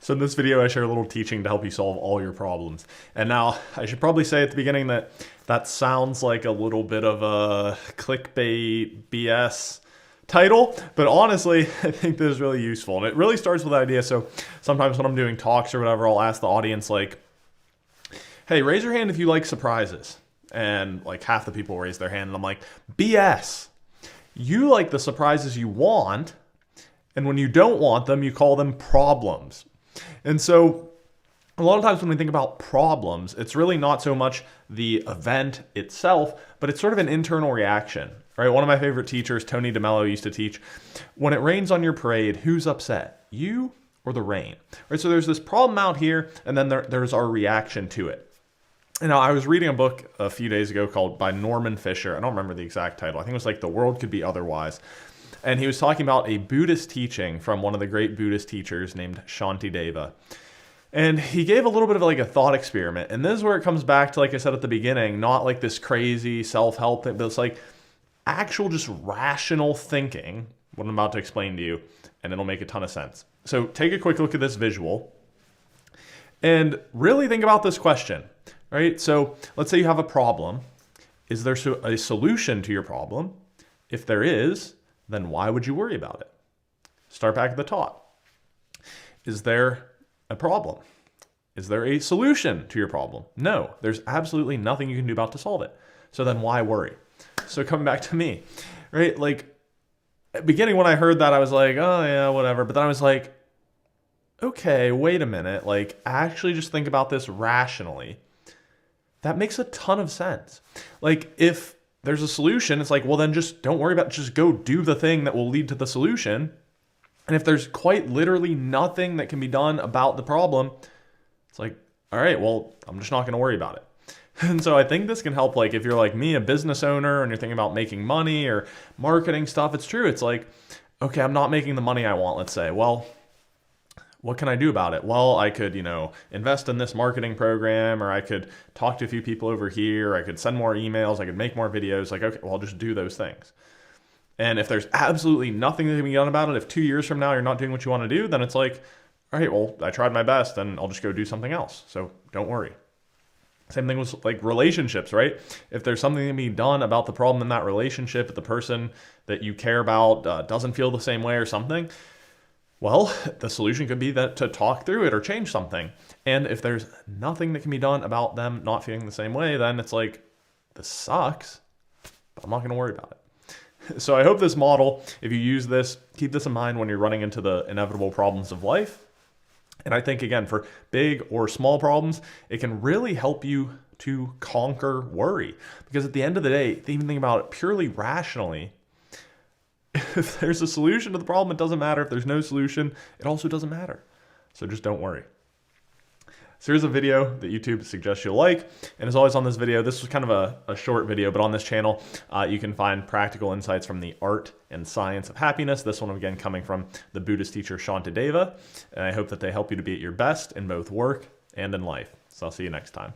So in this video, I share a little teaching to help you solve all your problems. And now I should probably say at the beginning that that sounds like a little bit of a clickbait BS title, but honestly, I think this is really useful. And it really starts with the idea. So sometimes when I'm doing talks or whatever, I'll ask the audience like, hey, raise your hand if you like surprises. And like half the people raise their hand and I'm like, BS. You like the surprises you want. And when you don't want them, you call them problems. And so a lot of times when we think about problems, it's really not so much the event itself, but it's sort of an internal reaction, right? One of my favorite teachers, Tony DeMello, used to teach, when it rains on your parade, who's upset? You or the rain? Right? So there's this problem out here, and then there's our reaction to it. And now I was reading a book a few days ago called by Norman Fisher. I don't remember the exact title. I think it was like The World Could Be Otherwise. And he was talking about a Buddhist teaching from one of the great Buddhist teachers named Shantideva. And he gave a little bit of like a thought experiment. And this is where it comes back to, like I said at the beginning, not like this crazy self-help thing, but it's like actual just rational thinking, what I'm about to explain to you, and it'll make a ton of sense. So take a quick look at this visual and really think about this question, right? So let's say you have a problem. Is there a solution to your problem? If there is, then why would you worry about it? Start back at the top. Is there a problem? Is there a solution to your problem? No, there's absolutely nothing you can do about to solve it. So then why worry? So coming back to me, right? Like at the beginning when I heard that, I was like, oh yeah, whatever. But then I was like, okay, wait a minute. Like actually just think about this rationally. That makes a ton of sense. Like if there's a solution, it's like, well, then just don't worry about it. Just go do the thing that will lead to the solution. And if there's quite literally nothing that can be done about the problem, it's like, all right, well, I'm just not going to worry about it. And so I think this can help, like if you're like me, a business owner, and you're thinking about making money or marketing stuff, it's true. It's like, okay, I'm not making the money I want, let's say. Well, what can I do about it? Well, I could, invest in this marketing program, or I could talk to a few people over here. I could send more emails. I could make more videos. Like, okay, well, I'll just do those things. And if there's absolutely nothing that can be done about it, if 2 years from now you're not doing what you want to do, then it's like, all right, well, I tried my best and I'll just go do something else. So don't worry. Same thing with like relationships, right? If there's something that can be done about the problem in that relationship, if the person that you care about doesn't feel the same way or something, well, the solution could be that to talk through it or change something. And if there's nothing that can be done about them not feeling the same way, then it's like, this sucks, but I'm not going to worry about it. So I hope this model, if you use this, keep this in mind when you're running into the inevitable problems of life. And I think, again, for big or small problems, it can really help you to conquer worry. Because at the end of the day, even think about it purely rationally, if there's a solution to the problem, it doesn't matter. If there's no solution, it also doesn't matter. So just don't worry. So here's a video that YouTube suggests you'll like. And as always on this video, this was kind of a short video, but on this channel, you can find practical insights from the art and science of happiness. This one, again, coming from the Buddhist teacher Shantideva. And I hope that they help you to be at your best in both work and in life. So I'll see you next time.